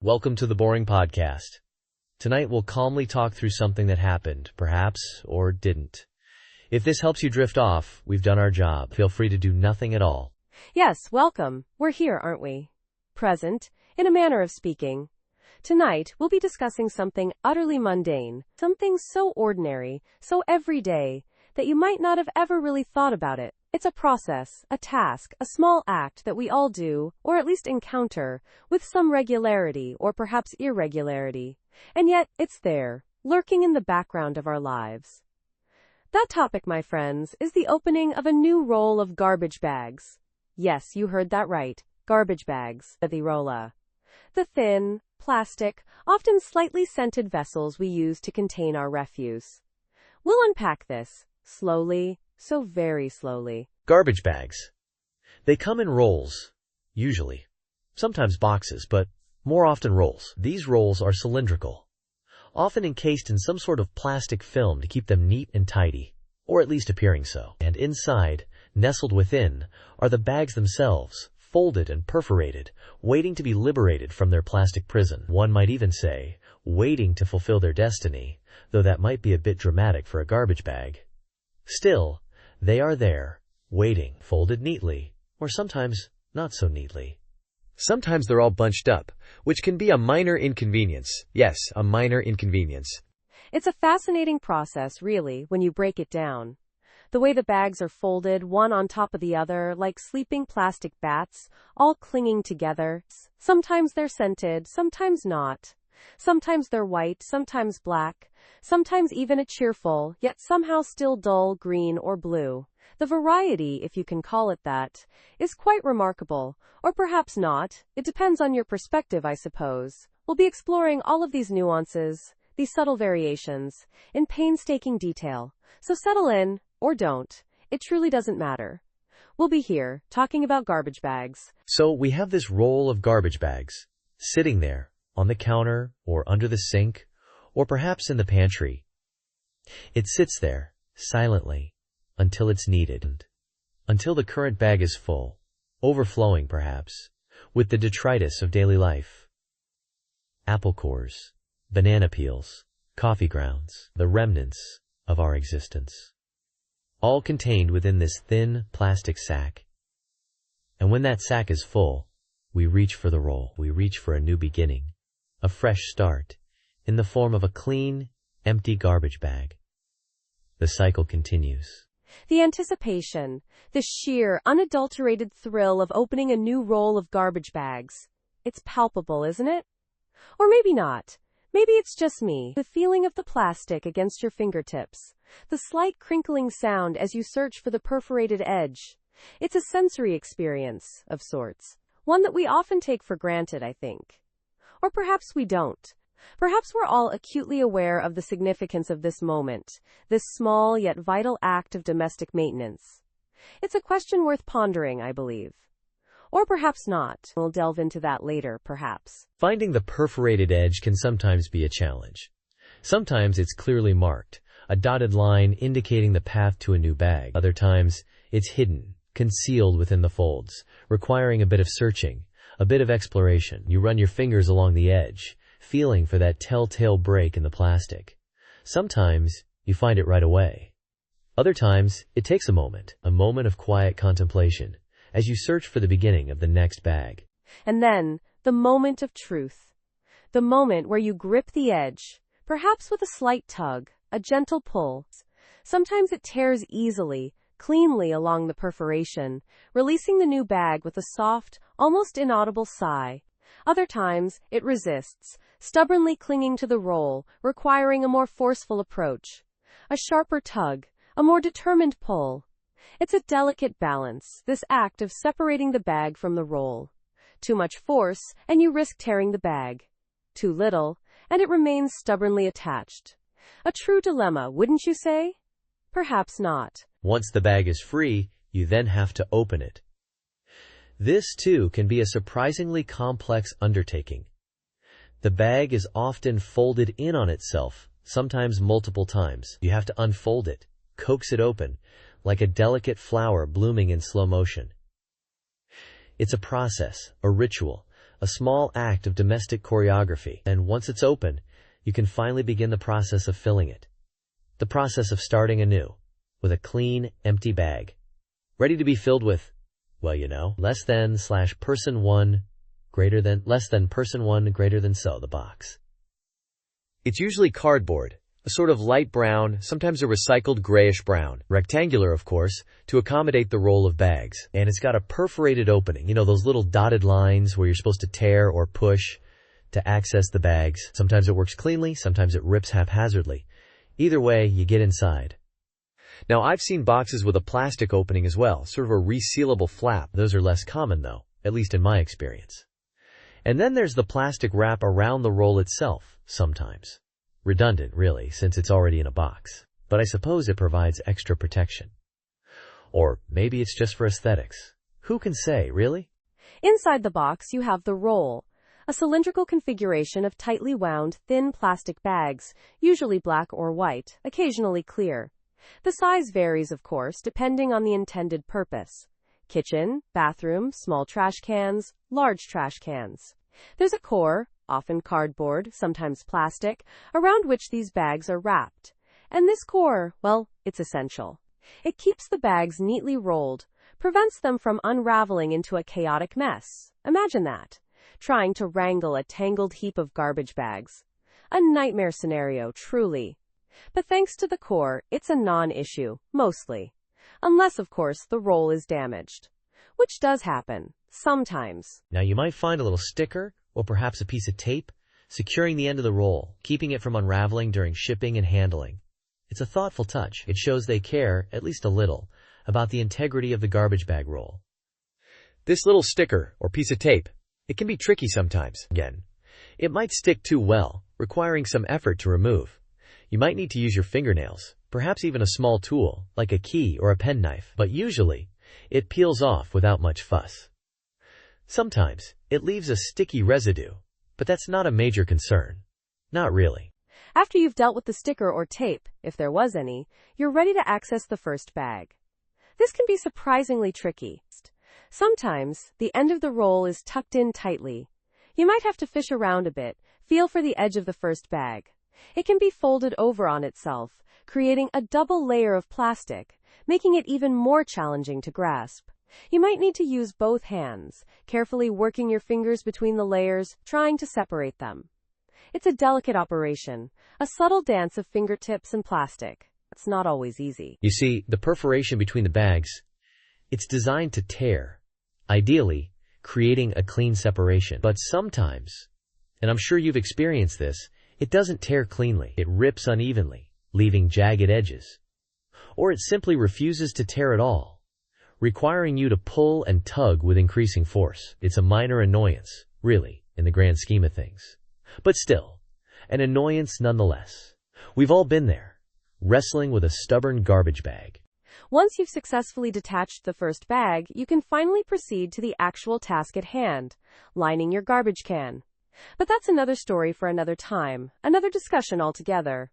Welcome to the Boring Podcast. Tonight we'll calmly talk through something that happened, perhaps, or didn't. If this helps you drift off, we've done our job. Feel free to do nothing at all. Yes, welcome. We're here, aren't we? Present, in a manner of speaking. Tonight, we'll be discussing something utterly mundane, something so ordinary, so everyday, that you might not have ever really thought about it. It's a process, a task, a small act that we all do, or at least encounter, with some regularity or perhaps irregularity. And yet, it's there, lurking in the background of our lives. That topic, my friends, is the opening of a new roll of garbage bags. Yes, you heard that right, garbage bags, the rolla. The thin, plastic, often slightly scented vessels we use to contain our refuse. We'll unpack this, slowly, so very slowly. Garbage bags. They come in rolls, usually. Sometimes boxes, but more often rolls. These rolls are cylindrical, often encased in some sort of plastic film to keep them neat and tidy, or at least appearing so. And inside, nestled within, are the bags themselves, folded and perforated, waiting to be liberated from their plastic prison. One might even say, waiting to fulfill their destiny, though that might be a bit dramatic for a garbage bag. Still, they are there, waiting, folded neatly, or sometimes not so neatly. Sometimes they're all bunched up, which can be a minor inconvenience. Yes, a minor inconvenience. It's a fascinating process, really, when you break it down. The way the bags are folded, one on top of the other, like sleeping plastic bats, all clinging together. Sometimes they're scented, sometimes not. Sometimes they're white, sometimes black, sometimes even a cheerful, yet somehow still dull green or blue. The variety, if you can call it that, is quite remarkable, or perhaps not. It depends on your perspective, I suppose. We'll be exploring all of these nuances, these subtle variations, in painstaking detail. So settle in, or don't. It truly doesn't matter. We'll be here, talking about garbage bags. So we have this roll of garbage bags, sitting there, on the counter, or under the sink, or perhaps in the pantry. It sits there, silently, until it's needed, until the current bag is full, overflowing perhaps, with the detritus of daily life. Apple cores, banana peels, coffee grounds, the remnants of our existence, all contained within this thin plastic sack. And when that sack is full, we reach for the roll. We reach for a new beginning, a fresh start, in the form of a clean, empty garbage bag. The cycle continues. The anticipation, the sheer, unadulterated thrill of opening a new roll of garbage bags. It's palpable, isn't it? Or maybe not. Maybe it's just me. The feeling of the plastic against your fingertips. The slight crinkling sound as you search for the perforated edge. It's a sensory experience, of sorts. One that we often take for granted, I think. Or perhaps we don't. Perhaps we're all acutely aware of the significance of this moment, this small yet vital act of domestic maintenance. It's a question worth pondering, I believe. Or perhaps not. We'll delve into that later, perhaps. Finding the perforated edge can sometimes be a challenge. Sometimes it's clearly marked, a dotted line indicating the path to a new bag. Other times, it's hidden, concealed within the folds, requiring a bit of searching, a bit of exploration. You run your fingers along the edge, feeling for that telltale break in the plastic. Sometimes, you find it right away. Other times, it takes a moment of quiet contemplation, as you search for the beginning of the next bag. And then, the moment of truth. The moment where you grip the edge, perhaps with a slight tug, a gentle pull. Sometimes it tears easily, cleanly along the perforation, releasing the new bag with a soft, almost inaudible sigh. Other times, it resists, stubbornly clinging to the roll, requiring a more forceful approach. A sharper tug, a more determined pull. It's a delicate balance, this act of separating the bag from the roll. Too much force, and you risk tearing the bag. Too little, and it remains stubbornly attached. A true dilemma, wouldn't you say? Perhaps not. Once the bag is free, you then have to open it. This, too, can be a surprisingly complex undertaking. The bag is often folded in on itself, sometimes multiple times. You have to unfold it, coax it open, like a delicate flower blooming in slow motion. It's a process, a ritual, a small act of domestic choreography. And once it's open, you can finally begin the process of filling it. The process of starting anew, with a clean, empty bag, ready to be filled with, well, less than / person 1 greater than, less than person 1 greater than so, the box. It's usually cardboard, a sort of light brown, sometimes a recycled grayish brown, rectangular of course, to accommodate the roll of bags. And it's got a perforated opening, those little dotted lines where you're supposed to tear or push to access the bags. Sometimes it works cleanly, sometimes it rips haphazardly. Either way, you get inside. Now, I've seen boxes with a plastic opening as well, sort of a resealable flap. Those are less common though, at least in my experience. And then there's the plastic wrap around the roll itself, sometimes. Redundant, really, since it's already in a box. But I suppose it provides extra protection. Or maybe it's just for aesthetics. Who can say, really? Inside the box, you have the roll, a cylindrical configuration of tightly wound, thin plastic bags, usually black or white, occasionally clear. The size varies, of course, depending on the intended purpose. Kitchen, bathroom, small trash cans, large trash cans. There's a core, often cardboard, sometimes plastic, around which these bags are wrapped. And this core, well, it's essential. It keeps the bags neatly rolled, prevents them from unraveling into a chaotic mess. Imagine that, trying to wrangle a tangled heap of garbage bags. A nightmare scenario, truly. But thanks to the core, it's a non-issue, mostly. Unless, of course, the roll is damaged. Which does happen, sometimes. Now you might find a little sticker, or perhaps a piece of tape, securing the end of the roll, keeping it from unraveling during shipping and handling. It's a thoughtful touch. It shows they care, at least a little, about the integrity of the garbage bag roll. This little sticker, or piece of tape, it can be tricky sometimes. Again, it might stick too well, requiring some effort to remove. You might need to use your fingernails, perhaps even a small tool, like a key or a penknife, but usually, it peels off without much fuss. Sometimes, it leaves a sticky residue, but that's not a major concern. Not really. After you've dealt with the sticker or tape, if there was any, you're ready to access the first bag. This can be surprisingly tricky. Sometimes, the end of the roll is tucked in tightly. You might have to fish around a bit, feel for the edge of the first bag. It can be folded over on itself, creating a double layer of plastic, making it even more challenging to grasp. You might need to use both hands, carefully working your fingers between the layers, trying to separate them. It's a delicate operation, a subtle dance of fingertips and plastic. It's not always easy. You see, the perforation between the bags, it's designed to tear, ideally, creating a clean separation. But sometimes, and I'm sure you've experienced this, it doesn't tear cleanly. It rips unevenly, leaving jagged edges. Or it simply refuses to tear at all, requiring you to pull and tug with increasing force. It's a minor annoyance, really, in the grand scheme of things. But still, an annoyance nonetheless. We've all been there, wrestling with a stubborn garbage bag. Once you've successfully detached the first bag, you can finally proceed to the actual task at hand, lining your garbage can. But that's another story for another time, another discussion altogether.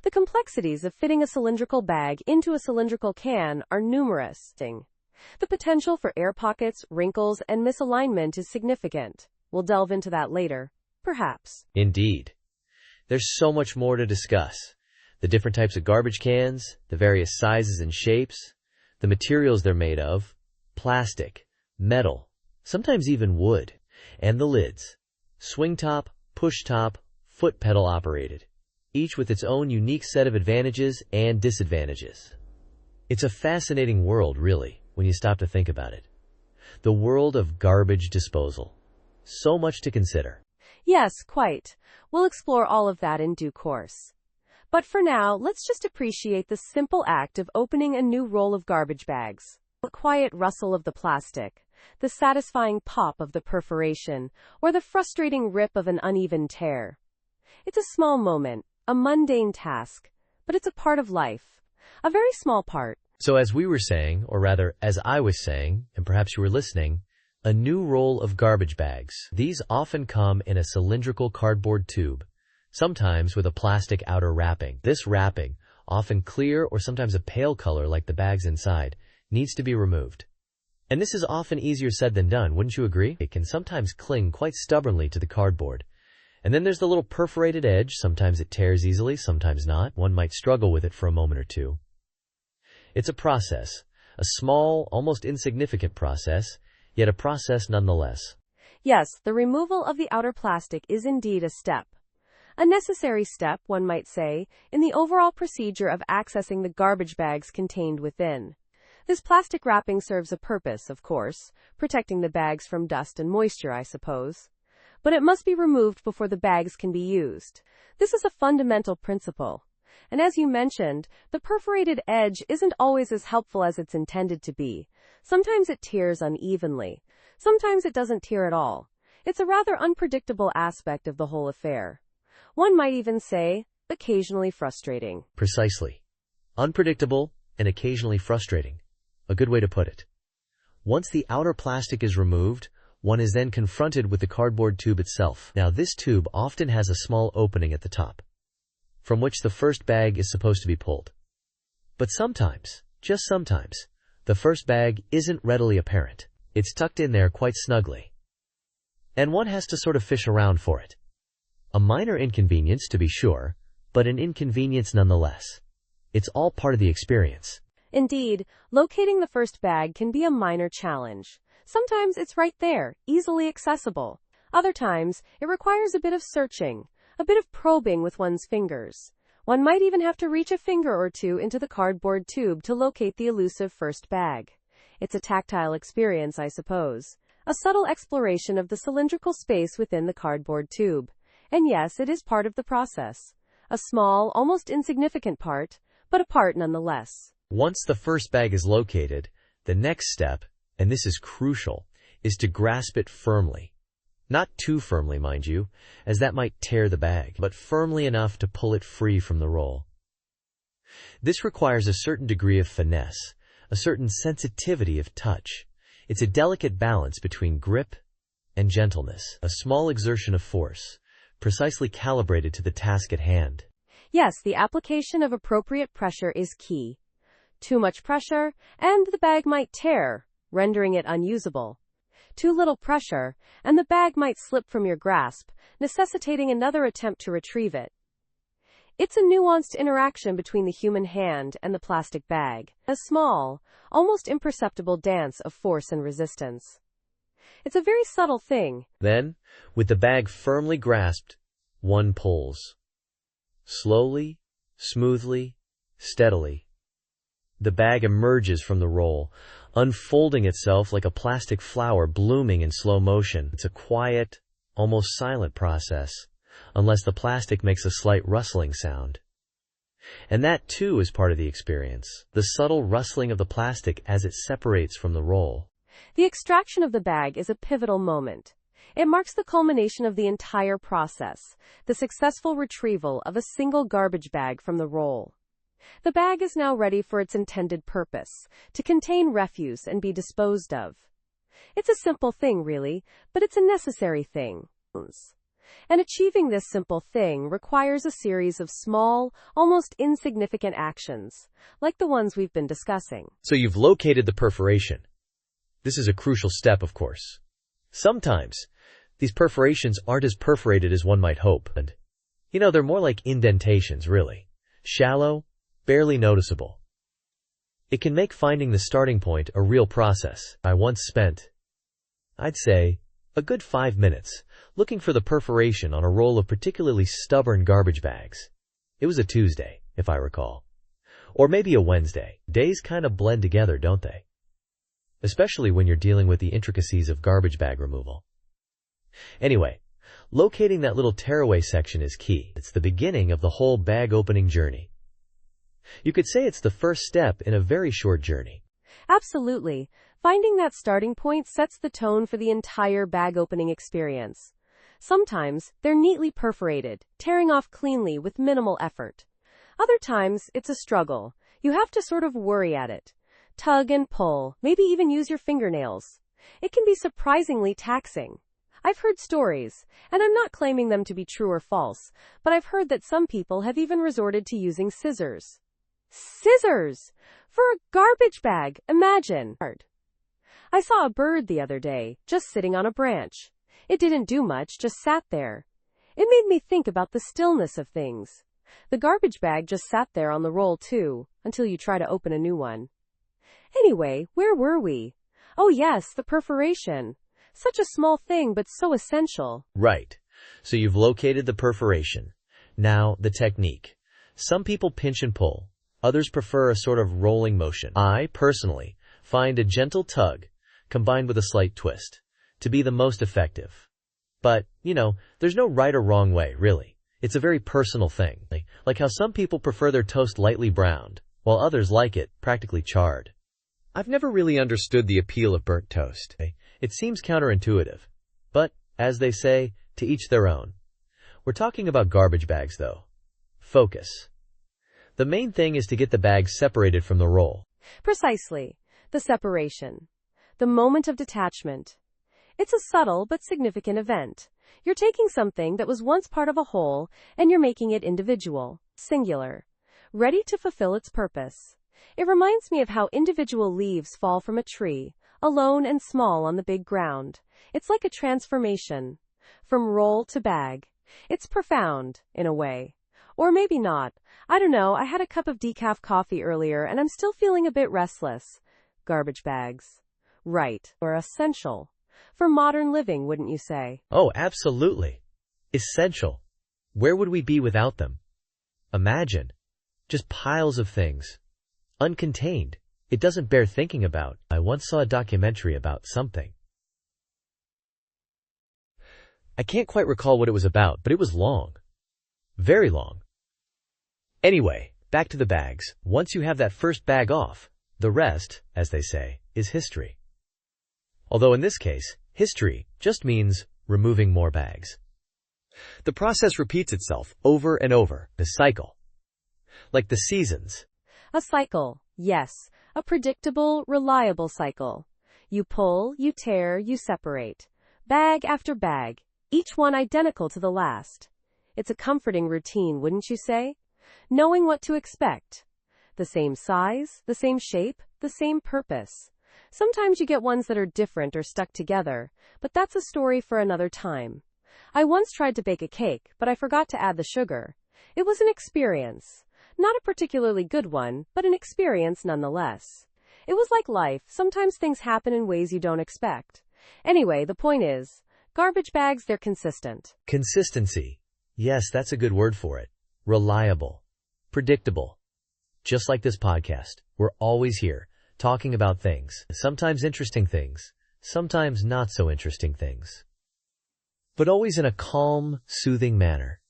The complexities of fitting a cylindrical bag into a cylindrical can are numerous. The potential for air pockets, wrinkles, and misalignment is significant. We'll delve into that later, perhaps. Indeed. There's so much more to discuss. The different types of garbage cans, the various sizes and shapes, the materials they're made of, plastic, metal, sometimes even wood, and the lids. Swing top, push top, foot pedal operated, each with its own unique set of advantages and disadvantages. It's a fascinating world, really, when you stop to think about it. The world of garbage disposal. So much to consider. Yes, quite. We'll explore all of that in due course. But for now, let's just appreciate the simple act of opening a new roll of garbage bags. The quiet rustle of the plastic, the satisfying pop of the perforation, or the frustrating rip of an uneven tear. It's a small moment, a mundane task, but it's a part of life. A very small part. So as we were saying, or rather, as I was saying, and perhaps you were listening, a new roll of garbage bags. These often come in a cylindrical cardboard tube, sometimes with a plastic outer wrapping. This wrapping, often clear or sometimes a pale color like the bags inside, needs to be removed. And this is often easier said than done, wouldn't you agree? It can sometimes cling quite stubbornly to the cardboard. And then there's the little perforated edge. Sometimes it tears easily, sometimes not. One might struggle with it for a moment or two. It's a process, a small, almost insignificant process, yet a process nonetheless. Yes, the removal of the outer plastic is indeed a step. A necessary step, one might say, in the overall procedure of accessing the garbage bags contained within. This plastic wrapping serves a purpose, of course, protecting the bags from dust and moisture, I suppose. But it must be removed before the bags can be used. This is a fundamental principle. And as you mentioned, the perforated edge isn't always as helpful as it's intended to be. Sometimes it tears unevenly. Sometimes it doesn't tear at all. It's a rather unpredictable aspect of the whole affair. One might even say, occasionally frustrating. Precisely. Unpredictable and occasionally frustrating. A good way to put it. Once the outer plastic is removed, one is then confronted with the cardboard tube itself. Now, this tube often has a small opening at the top, from which the first bag is supposed to be pulled. But sometimes, just sometimes, the first bag isn't readily apparent. It's tucked in there quite snugly. And one has to sort of fish around for it. A minor inconvenience, to be sure, but an inconvenience nonetheless. It's all part of the experience. Indeed, locating the first bag can be a minor challenge. Sometimes it's right there, easily accessible. Other times, it requires a bit of searching, a bit of probing with one's fingers. One might even have to reach a finger or two into the cardboard tube to locate the elusive first bag. It's a tactile experience, I suppose. A subtle exploration of the cylindrical space within the cardboard tube. And yes, it is part of the process. A small, almost insignificant part, but a part nonetheless. Once the first bag is located, the next step, and this is crucial, is to grasp it firmly. Not too firmly, mind you, as that might tear the bag, but firmly enough to pull it free from the roll. This requires a certain degree of finesse, a certain sensitivity of touch. It's a delicate balance between grip and gentleness, a small exertion of force, precisely calibrated to the task at hand. Yes, the application of appropriate pressure is key. Too much pressure, and the bag might tear, rendering it unusable. Too little pressure, and the bag might slip from your grasp, necessitating another attempt to retrieve it. It's a nuanced interaction between the human hand and the plastic bag, a small, almost imperceptible dance of force and resistance. It's a very subtle thing. Then, with the bag firmly grasped, one pulls. Slowly, smoothly, steadily. The bag emerges from the roll, unfolding itself like a plastic flower blooming in slow motion. It's a quiet, almost silent process, unless the plastic makes a slight rustling sound. And that, too, is part of the experience, the subtle rustling of the plastic as it separates from the roll. The extraction of the bag is a pivotal moment. It marks the culmination of the entire process, the successful retrieval of a single garbage bag from the roll. The bag is now ready for its intended purpose, to contain refuse and be disposed of. It's a simple thing, really, but it's a necessary thing. And achieving this simple thing requires a series of small, almost insignificant actions, like the ones we've been discussing. So you've located the perforation. This is a crucial step, of course. Sometimes, these perforations aren't as perforated as one might hope, and, they're more like indentations, really. Shallow, barely noticeable. It can make finding the starting point a real process. I once spent, I'd say, a good 5 minutes looking for the perforation on a roll of particularly stubborn garbage bags. It was a Tuesday, if I recall. Or maybe a Wednesday. Days kind of blend together, don't they? Especially when you're dealing with the intricacies of garbage bag removal. Anyway, locating that little tearaway section is key. It's the beginning of the whole bag opening journey. You could say it's the first step in a very short journey. Absolutely. Finding that starting point sets the tone for the entire bag opening experience. Sometimes, they're neatly perforated, tearing off cleanly with minimal effort. Other times, it's a struggle. You have to sort of worry at it. Tug and pull, maybe even use your fingernails. It can be surprisingly taxing. I've heard stories, and I'm not claiming them to be true or false, but I've heard that some people have even resorted to using scissors. Scissors! For a garbage bag, imagine. I saw a bird the other day, just sitting on a branch. It didn't do much, just sat there. It made me think about the stillness of things. The garbage bag just sat there on the roll too, until you try to open a new one. Anyway, where were we? Oh yes, the perforation. Such a small thing, but so essential. Right. So you've located the perforation. Now, the technique. Some people pinch and pull. Others prefer a sort of rolling motion. I, personally, find a gentle tug, combined with a slight twist, to be the most effective. But, there's no right or wrong way, really. It's a very personal thing. Like how some people prefer their toast lightly browned, while others like it practically charred. I've never really understood the appeal of burnt toast. It seems counterintuitive. But, as they say, to each their own. We're talking about garbage bags, though. Focus. The main thing is to get the bags separated from the roll. Precisely. The separation. The moment of detachment. It's a subtle but significant event. You're taking something that was once part of a whole, and you're making it individual, singular, ready to fulfill its purpose. It reminds me of how individual leaves fall from a tree, alone and small on the big ground. It's like a transformation. From roll to bag. It's profound, in a way. Or maybe not. I don't know, I had a cup of decaf coffee earlier and I'm still feeling a bit restless. Garbage bags. Right. Or essential. For modern living, wouldn't you say? Oh, absolutely. Essential. Where would we be without them? Imagine. Just piles of things. Uncontained. It doesn't bear thinking about. I once saw a documentary about something. I can't quite recall what it was about, but it was long. Very long. Anyway, back to the bags. Once you have that first bag off, the rest, as they say, is history. Although in this case, history just means removing more bags. The process repeats itself over and over, a cycle. Like the seasons. A cycle, yes. A predictable, reliable cycle. You pull, you tear, you separate. Bag after bag, each one identical to the last. It's a comforting routine, wouldn't you say? Knowing what to expect. The same size, the same shape, the same purpose. Sometimes you get ones that are different or stuck together, but that's a story for another time. I once tried to bake a cake, but I forgot to add the sugar. It was an experience. Not a particularly good one, but an experience nonetheless. It was like life. Sometimes things happen in ways you don't expect. Anyway, the point is, garbage bags, they're consistent. Consistency. Yes, that's a good word for it. Reliable. Predictable. Just like this podcast, we're always here, talking about things. Sometimes interesting things. Sometimes not so interesting things. But always in a calm, soothing manner.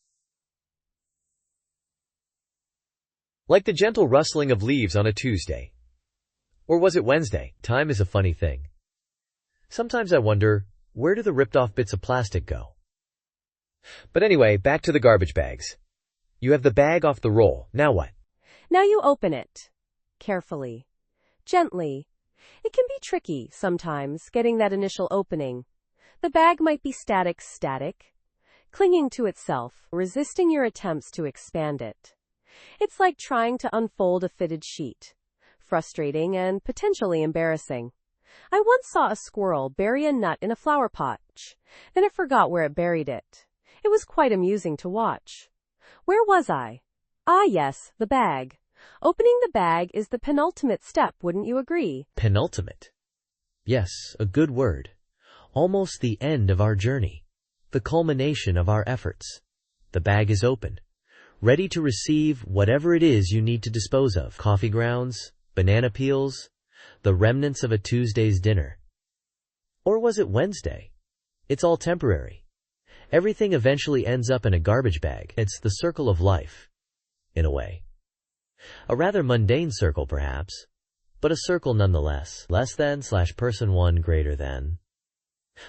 Like the gentle rustling of leaves on a Tuesday. Or was it Wednesday? Time is a funny thing. Sometimes I wonder, where do the ripped-off bits of plastic go? But anyway, back to the garbage bags. You have the bag off the roll. Now what? Now you open it. Carefully. Gently. It can be tricky, sometimes, getting that initial opening. The bag might be static, clinging to itself, resisting your attempts to expand it. It's like trying to unfold a fitted sheet. Frustrating and potentially embarrassing. I once saw a squirrel bury a nut in a flower pot. Then it forgot where it buried it. It was quite amusing to watch. Where was I? Ah yes, the bag. Opening the bag is the penultimate step, wouldn't you agree? Penultimate. Yes, a good word. Almost the end of our journey. The culmination of our efforts. The bag is open. Ready to receive whatever it is you need to dispose of. Coffee grounds, banana peels, the remnants of a Tuesday's dinner. Or was it Wednesday? It's all temporary. Everything eventually ends up in a garbage bag. It's the circle of life, in a way. A rather mundane circle, perhaps, but a circle nonetheless. Less than / person 1 greater than.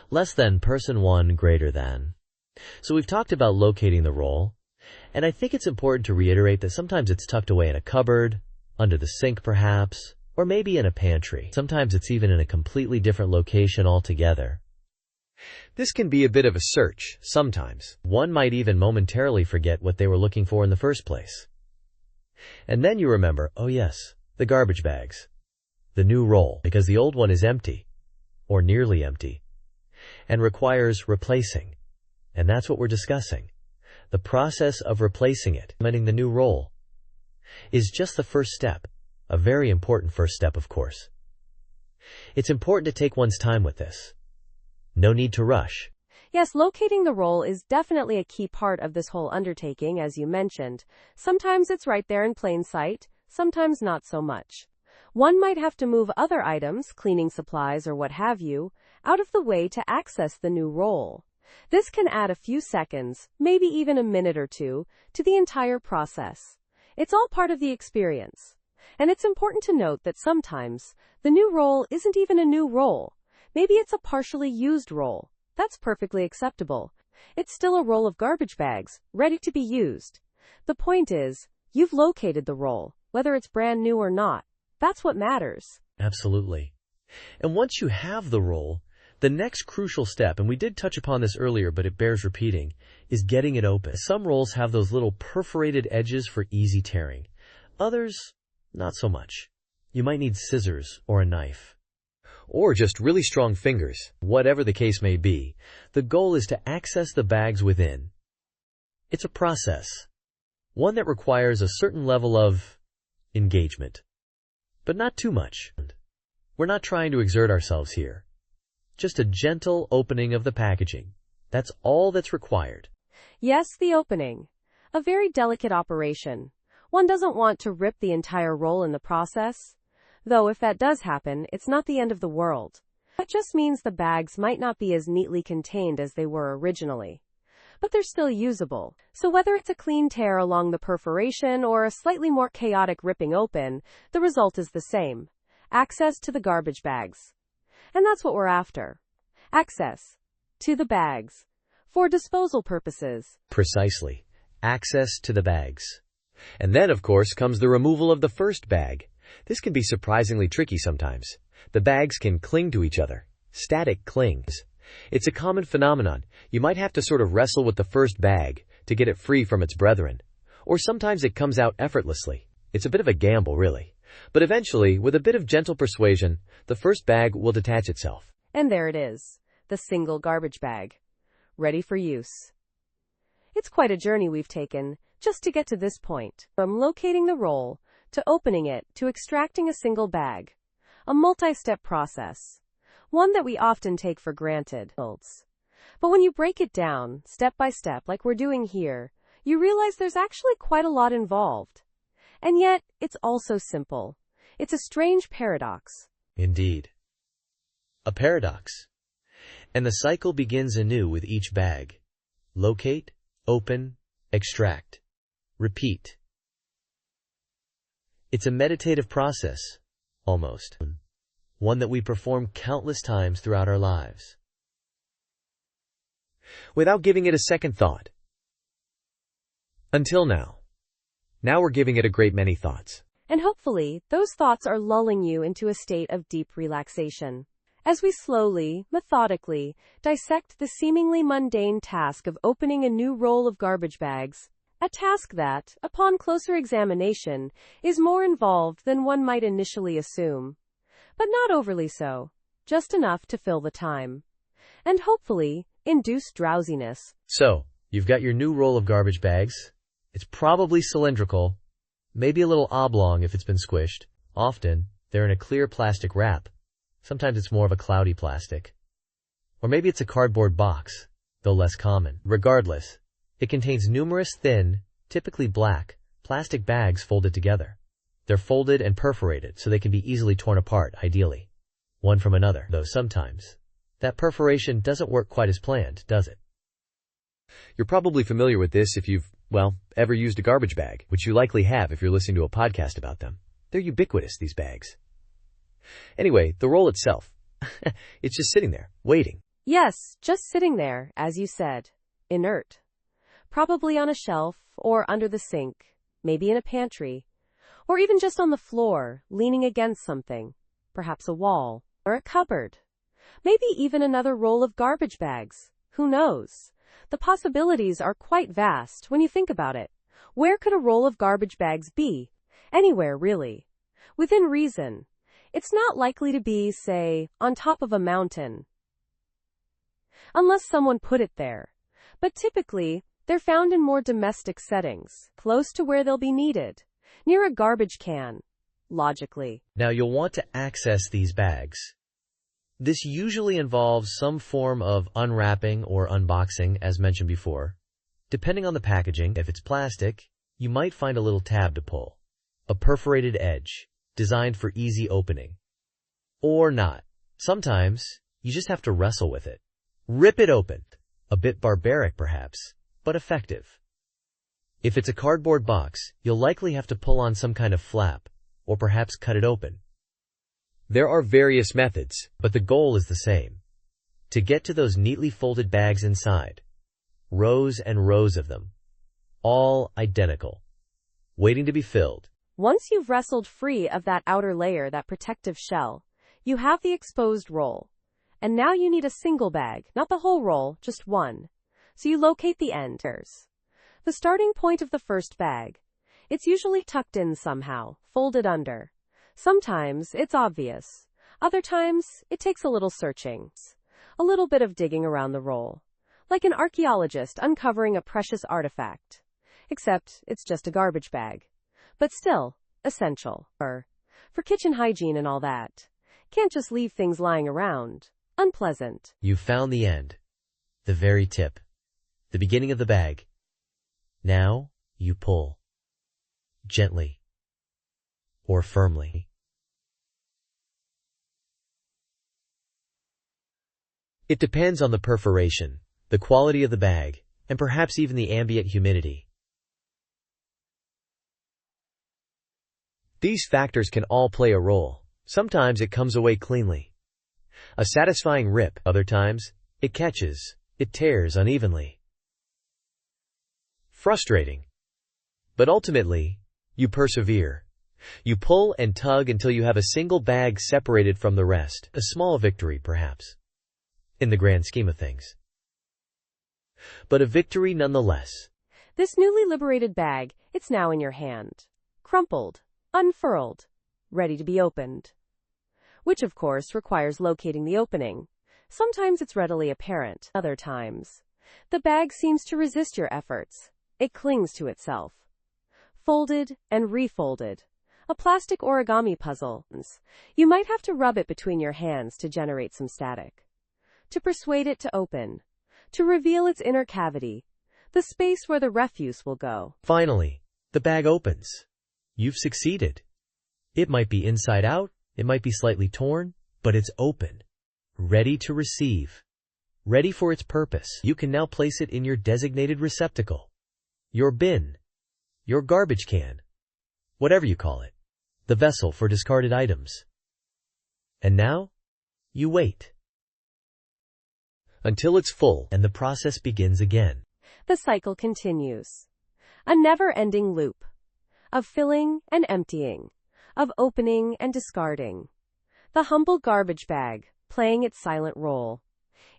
Less than person 1 greater than. So we've talked about locating the roll, and I think it's important to reiterate that sometimes it's tucked away in a cupboard, under the sink perhaps, or maybe in a pantry. Sometimes it's even in a completely different location altogether. This can be a bit of a search, sometimes. One might even momentarily forget what they were looking for in the first place. And then you remember, oh yes, the garbage bags. The new roll, because the old one is empty. or nearly empty, and requires replacing. And that's what we're discussing. The process of replacing it, implementing the new roll, is just the first step, a very important first step, of course. It's important to take one's time with this. No need to rush. Yes, locating the roll is definitely a key part of this whole undertaking, as you mentioned. Sometimes it's right there in plain sight, sometimes not so much. One might have to move other items, cleaning supplies or what have you, out of the way to access the new roll. This can add a few seconds, maybe even a minute or two, to the entire process. It's all part of the experience. And it's important to note that sometimes the new roll isn't even a new roll. Maybe it's a partially used roll. That's perfectly acceptable. It's still a roll of garbage bags, ready to be used. The point is, you've located the roll, whether it's brand new or not. That's what matters. Absolutely. And once you have the roll, the next crucial step, and we did touch upon this earlier, but it bears repeating, is getting it open. Some rolls have those little perforated edges for easy tearing. Others, not so much. You might need scissors or a knife. Or just really strong fingers. Whatever the case may be, the goal is to access the bags within. It's a process, one that requires a certain level of engagement, but not too much. We're not trying to exert ourselves here. Just a gentle opening of the packaging. That's all that's required. Yes, the opening. A very delicate operation. One doesn't want to rip the entire roll in the process. Though if that does happen, it's not the end of the world. That just means the bags might not be as neatly contained as they were originally. But they're still usable. So whether it's a clean tear along the perforation or a slightly more chaotic ripping open, the result is the same. Access to the garbage bags. And that's what we're after. Access to the bags. For disposal purposes. Precisely. Access to the bags. And then, of course, comes the removal of the first bag. This can be surprisingly tricky sometimes. The bags can cling to each other. Static clings. It's a common phenomenon. You might have to sort of wrestle with the first bag to get it free from its brethren. Or sometimes it comes out effortlessly. It's a bit of a gamble, really. But eventually, with a bit of gentle persuasion, the first bag will detach itself. And there it is. The single garbage bag. Ready for use. It's quite a journey we've taken, just to get to this point. From locating the roll, to opening it, to extracting a single bag. A multi-step process. One that we often take for granted. But when you break it down, step by step, like we're doing here, you realize there's actually quite a lot involved. And yet, it's also simple. It's a strange paradox. Indeed. A paradox. And the cycle begins anew with each bag. Locate, open, extract, repeat. It's a meditative process, almost. One that we perform countless times throughout our lives. Without giving it a second thought. Until now. Now we're giving it a great many thoughts. And hopefully, those thoughts are lulling you into a state of deep relaxation. As we slowly, methodically, dissect the seemingly mundane task of opening a new roll of garbage bags, a task that, upon closer examination, is more involved than one might initially assume. But not overly so, just enough to fill the time. And hopefully, induce drowsiness. So, you've got your new roll of garbage bags. It's probably cylindrical, maybe a little oblong if it's been squished. Often, they're in a clear plastic wrap. Sometimes it's more of a cloudy plastic. Or maybe it's a cardboard box, though less common. Regardless, it contains numerous thin, typically black, plastic bags folded together. They're folded and perforated so they can be easily torn apart, ideally, one from another. Though sometimes, that perforation doesn't work quite as planned, does it? You're probably familiar with this if you've, ever used a garbage bag, which you likely have if you're listening to a podcast about them. They're ubiquitous, these bags. Anyway, the roll itself, it's just sitting there, waiting. Yes, just sitting there, as you said, inert. Probably on a shelf, or under the sink, maybe in a pantry, or even just on the floor, leaning against something, perhaps a wall, or a cupboard. Maybe even another roll of garbage bags. Who knows? The possibilities are quite vast when you think about it. Where could a roll of garbage bags be? Anywhere, really. Within reason. It's not likely to be, say, on top of a mountain, unless someone put it there. But typically, they're found in more domestic settings, close to where they'll be needed, near a garbage can, logically. Now you'll want to access these bags. This usually involves some form of unwrapping or unboxing, as mentioned before. Depending on the packaging, if it's plastic, you might find a little tab to pull, a perforated edge, designed for easy opening. Or not. Sometimes, you just have to wrestle with it. Rip it open. A bit barbaric, perhaps, but effective. If it's a cardboard box, you'll likely have to pull on some kind of flap, or perhaps cut it open. There are various methods, but the goal is the same. To get to those neatly folded bags inside. Rows and rows of them. All identical. Waiting to be filled. Once you've wrestled free of that outer layer, that protective shell, you have the exposed roll. And now you need a single bag, not the whole roll, just one. So you locate the enders. The starting point of the first bag. It's usually tucked in somehow, folded under. Sometimes it's obvious. Other times, it takes a little searching. A little bit of digging around the roll. Like an archaeologist uncovering a precious artifact. Except it's just a garbage bag. But still, essential. For kitchen hygiene and all that. Can't just leave things lying around. Unpleasant. You've found the end. The very tip. The beginning of the bag. Now, you pull. Gently. Or firmly. It depends on the perforation, the quality of the bag, and perhaps even the ambient humidity. These factors can all play a role. Sometimes it comes away cleanly. A satisfying rip. Other times, it catches, it tears unevenly. Frustrating. But ultimately, you persevere. You pull and tug until you have a single bag separated from the rest. A small victory, perhaps, in the grand scheme of things. But a victory nonetheless. This newly liberated bag, it's now in your hand. Crumpled, unfurled, ready to be opened. Which, of course, requires locating the opening. Sometimes it's readily apparent. Other times, the bag seems to resist your efforts. It clings to itself. Folded and refolded. A plastic origami puzzle. You might have to rub it between your hands to generate some static. To persuade it to open. To reveal its inner cavity. The space where the refuse will go. Finally, the bag opens. You've succeeded. It might be inside out, it might be slightly torn, but it's open. Ready to receive. Ready for its purpose. You can now place it in your designated receptacle. Your bin. Your garbage can. Whatever you call it. The vessel for discarded items. And now, you wait. Until it's full and the process begins again. The cycle continues. A never-ending loop. Of filling and emptying. Of opening and discarding. The humble garbage bag, playing its silent role.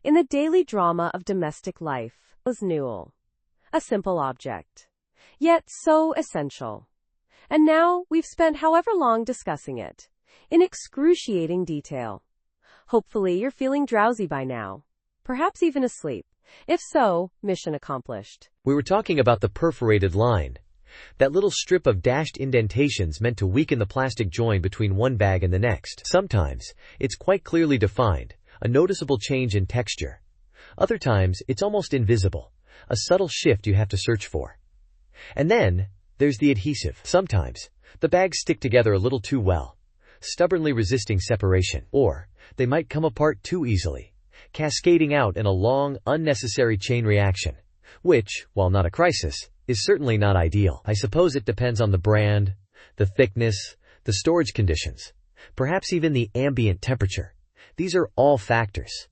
In the daily drama of domestic life, was Newell. A simple object. Yet so essential. And now we've spent however long discussing it. In excruciating detail. Hopefully you're feeling drowsy by now. Perhaps even asleep. If so, mission accomplished. We were talking about the perforated line. That little strip of dashed indentations meant to weaken the plastic join between one bag and the next. Sometimes, it's quite clearly defined, a noticeable change in texture. Other times, it's almost invisible, a subtle shift you have to search for. And then, there's the adhesive. Sometimes, the bags stick together a little too well, stubbornly resisting separation. Or, they might come apart too easily, cascading out in a long, unnecessary chain reaction, which, while not a crisis, is certainly not ideal. I suppose it depends on the brand, the thickness, the storage conditions, perhaps even the ambient temperature. These are all factors.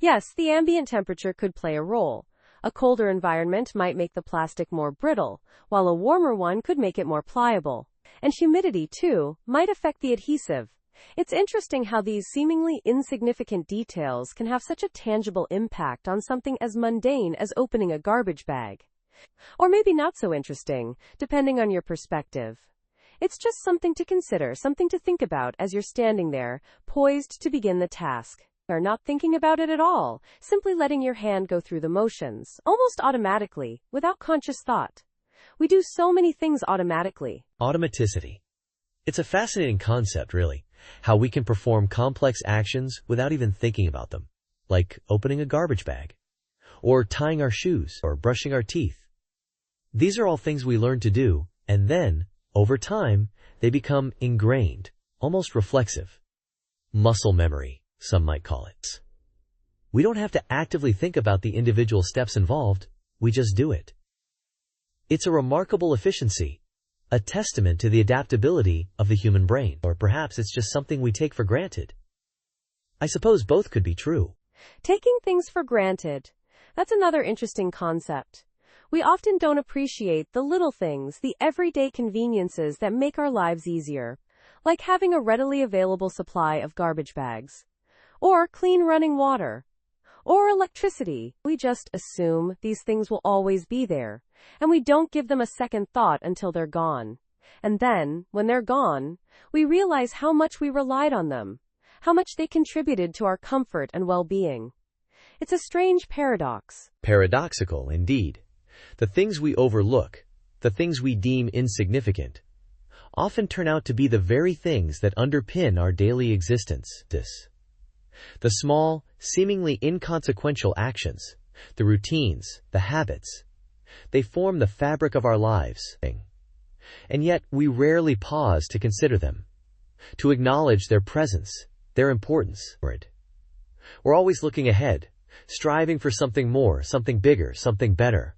Yes, the ambient temperature could play a role. A colder environment might make the plastic more brittle, while a warmer one could make it more pliable. And humidity, too, might affect the adhesive. It's interesting how these seemingly insignificant details can have such a tangible impact on something as mundane as opening a garbage bag. Or maybe not so interesting, depending on your perspective. It's just something to consider, something to think about as you're standing there, poised to begin the task. Or not thinking about it at all, simply letting your hand go through the motions, almost automatically, without conscious thought. We do so many things automatically. Automaticity. It's a fascinating concept, really, how we can perform complex actions without even thinking about them, like opening a garbage bag, or tying our shoes, or brushing our teeth. These are all things we learn to do, and then, over time, they become ingrained, almost reflexive. Muscle memory, some might call it. We don't have to actively think about the individual steps involved, we just do it. It's a remarkable efficiency, a testament to the adaptability of the human brain, or perhaps it's just something we take for granted. I suppose both could be true. Taking things for granted. That's another interesting concept. We often don't appreciate the little things, the everyday conveniences that make our lives easier, like having a readily available supply of garbage bags, or clean running water, or electricity. We just assume these things will always be there, and we don't give them a second thought until they're gone. And then, when they're gone, we realize how much we relied on them, how much they contributed to our comfort and well-being. It's a strange paradox. Paradoxical, indeed. The things we overlook, the things we deem insignificant, often turn out to be the very things that underpin our daily existence. The small, seemingly inconsequential actions, the routines, the habits, they form the fabric of our lives. And yet, we rarely pause to consider them, to acknowledge their presence, their importance. We're always looking ahead, striving for something more, something bigger, something better.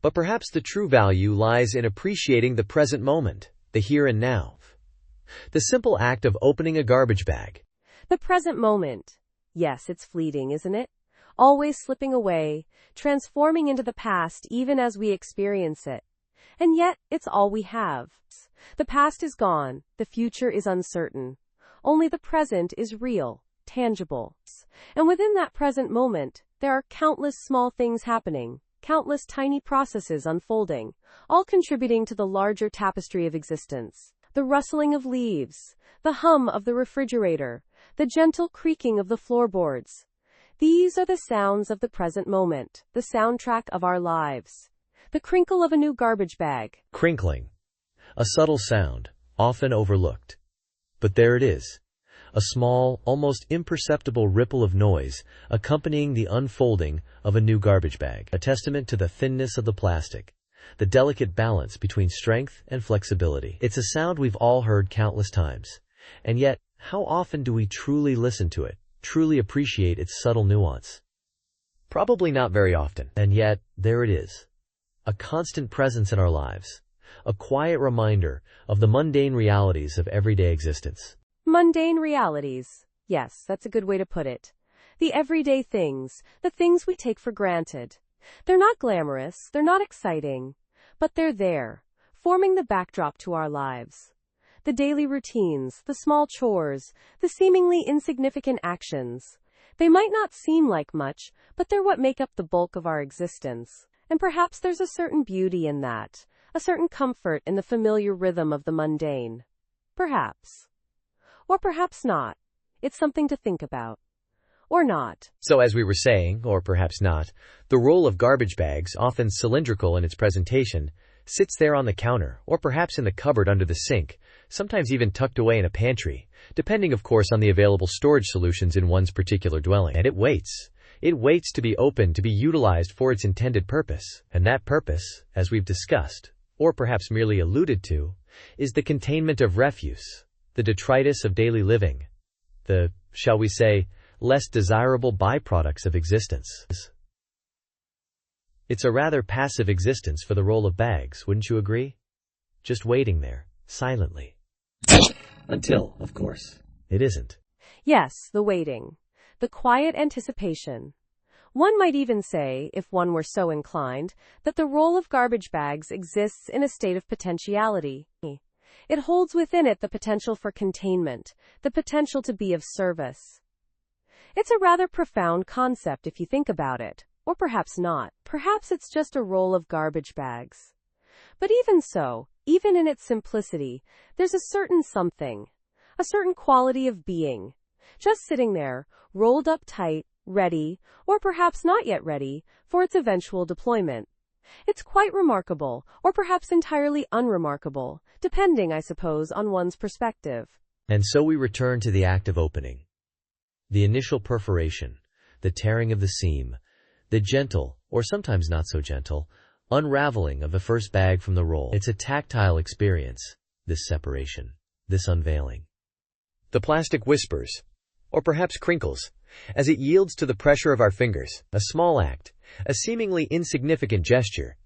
But perhaps the true value lies in appreciating the present moment, the here and now. The simple act of opening a garbage bag. The present moment. Yes, it's fleeting, isn't it? Always slipping away, transforming into the past even as we experience it. And yet, it's all we have. The past is gone, the future is uncertain. Only the present is real, tangible. And within that present moment, there are countless small things happening, countless tiny processes unfolding, all contributing to the larger tapestry of existence. The rustling of leaves, the hum of the refrigerator, the gentle creaking of the floorboards. These are the sounds of the present moment, the soundtrack of our lives. The crinkle of a new garbage bag. Crinkling. A subtle sound, often overlooked. But there it is. A small, almost imperceptible ripple of noise accompanying the unfolding of a new garbage bag. A testament to the thinness of the plastic, the delicate balance between strength and flexibility. It's a sound we've all heard countless times. And yet, how often do we truly listen to it, truly appreciate its subtle nuance? Probably not very often. And yet, there it is. A constant presence in our lives. A quiet reminder of the mundane realities of everyday existence. Mundane realities. Yes, that's a good way to put it. The everyday things, the things we take for granted. They're not glamorous, they're not exciting, but they're there, forming the backdrop to our lives. The daily routines, the small chores, the seemingly insignificant actions. They might not seem like much, but they're what make up the bulk of our existence. And perhaps there's a certain beauty in that, a certain comfort in the familiar rhythm of the mundane. Perhaps. Or perhaps not. It's something to think about. Or not. So as we were saying, or perhaps not, the roll of garbage bags, often cylindrical in its presentation, sits there on the counter, or perhaps in the cupboard under the sink, sometimes even tucked away in a pantry, depending of course on the available storage solutions in one's particular dwelling. And it waits. It waits to be opened, to be utilized for its intended purpose. And that purpose, as we've discussed, or perhaps merely alluded to, is the containment of refuse, the detritus of daily living, the, shall we say, less desirable byproducts of existence. It's a rather passive existence for the roll of bags, wouldn't you agree? Just waiting there, silently. Until, of course, it isn't. Yes, the waiting. The quiet anticipation. One might even say, if one were so inclined, that the roll of garbage bags exists in a state of potentiality. It holds within it the potential for containment, the potential to be of service. It's a rather profound concept if you think about it, or perhaps not. Perhaps it's just a roll of garbage bags. But even so, even in its simplicity, there's a certain something, a certain quality of being, just sitting there, rolled up tight, ready, or perhaps not yet ready, for its eventual deployment. It's quite remarkable, or perhaps entirely unremarkable, depending, I suppose, on one's perspective. And so we return to the act of opening. The initial perforation, the tearing of the seam, the gentle, or sometimes not so gentle, unraveling of the first bag from the roll. It's a tactile experience, this separation, this unveiling. The plastic whispers, or perhaps crinkles, as it yields to the pressure of our fingers, a small act, a seemingly insignificant gesture,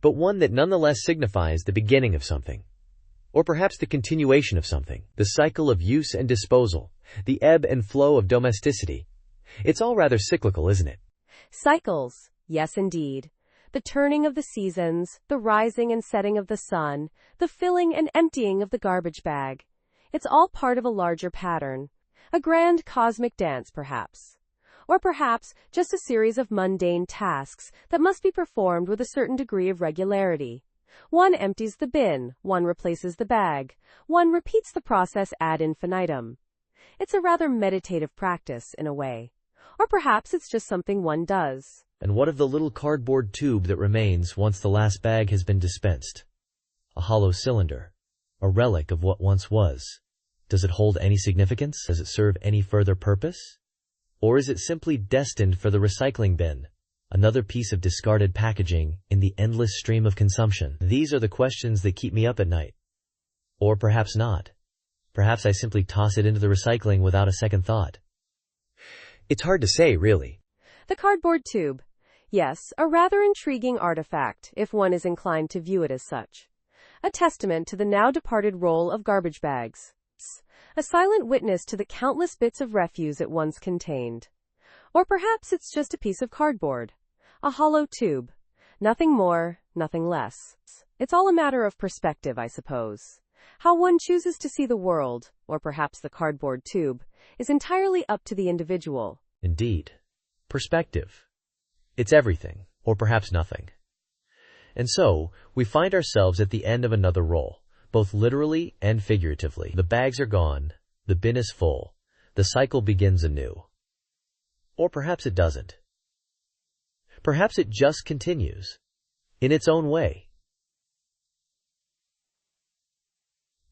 but one that nonetheless signifies the beginning of something, or perhaps the continuation of something, the cycle of use and disposal, the ebb and flow of domesticity. It's all rather cyclical, isn't it? Cycles, yes indeed. The turning of the seasons, the rising and setting of the sun, the filling and emptying of the garbage bag. It's all part of a larger pattern. A grand cosmic dance, perhaps. Or perhaps just a series of mundane tasks that must be performed with a certain degree of regularity. One empties the bin, one replaces the bag, one repeats the process ad infinitum. It's a rather meditative practice, in a way. Or perhaps it's just something one does. And what of the little cardboard tube that remains once the last bag has been dispensed? A hollow cylinder, a relic of what once was. Does it hold any significance? Does it serve any further purpose? Or is it simply destined for the recycling bin? Another piece of discarded packaging in the endless stream of consumption. These are the questions that keep me up at night. Or perhaps not. Perhaps I simply toss it into the recycling without a second thought. It's hard to say, really. The cardboard tube. Yes, a rather intriguing artifact, if one is inclined to view it as such. A testament to the now departed role of garbage bags. A silent witness to the countless bits of refuse it once contained. Or perhaps it's just a piece of cardboard. A hollow tube. Nothing more, nothing less. It's all a matter of perspective, I suppose. How one chooses to see the world, or perhaps the cardboard tube, is entirely up to the individual. Indeed. Perspective. It's everything, or perhaps nothing. And so, we find ourselves at the end of another roll, both literally and figuratively. The bags are gone, the bin is full, the cycle begins anew. Or perhaps it doesn't. Perhaps it just continues, in its own way.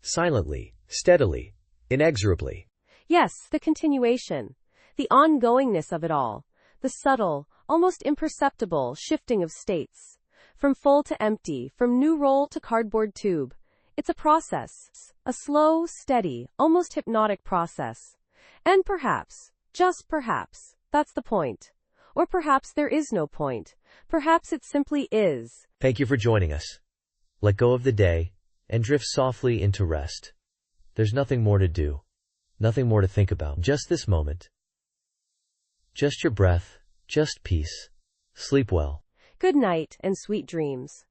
Silently, steadily, inexorably. Yes, the continuation. The ongoingness of it all. The subtle, almost imperceptible shifting of states. From full to empty, from new roll to cardboard tube. It's a process. A slow, steady, almost hypnotic process. And perhaps, just perhaps, that's the point. Or perhaps there is no point. Perhaps it simply is. Thank you for joining us. Let go of the day and drift softly into rest. There's nothing more to do. Nothing more to think about. Just this moment. Just your breath. Just peace. Sleep well. Good night and sweet dreams.